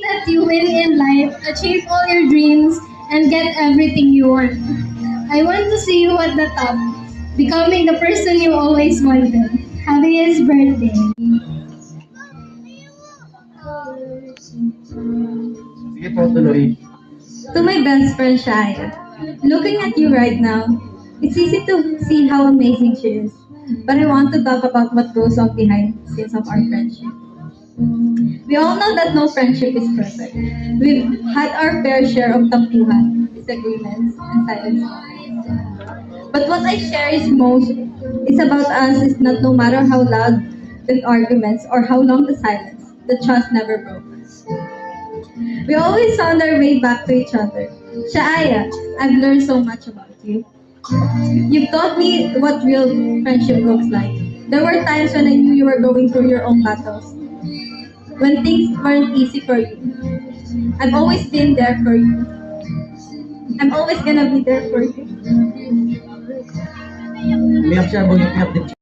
That you win in life, achieve all your dreams, and get everything you want. I want to see you at the top, becoming the person you always wanted. Happiest birthday. Sige po, tuloy. To my best friend Shaya, looking at you right now, it's easy to see how amazing she is. But I want to talk about what goes on behind the scenes of our friendship. We all know that no friendship is perfect. We've had our fair share of tampuhan, disagreements, and silent moments. But what I cherish most is about us is not no matter how loud the arguments or how long the silence, the trust never broke us. We always found our way back to each other. Shaaya, I've learned so much about you. You've taught me what real friendship looks like. There were times when I knew you were going through your own battles, when things weren't easy for you. I've always been there for you. I'm always gonna be there for you. Umiyak siya, umiyak din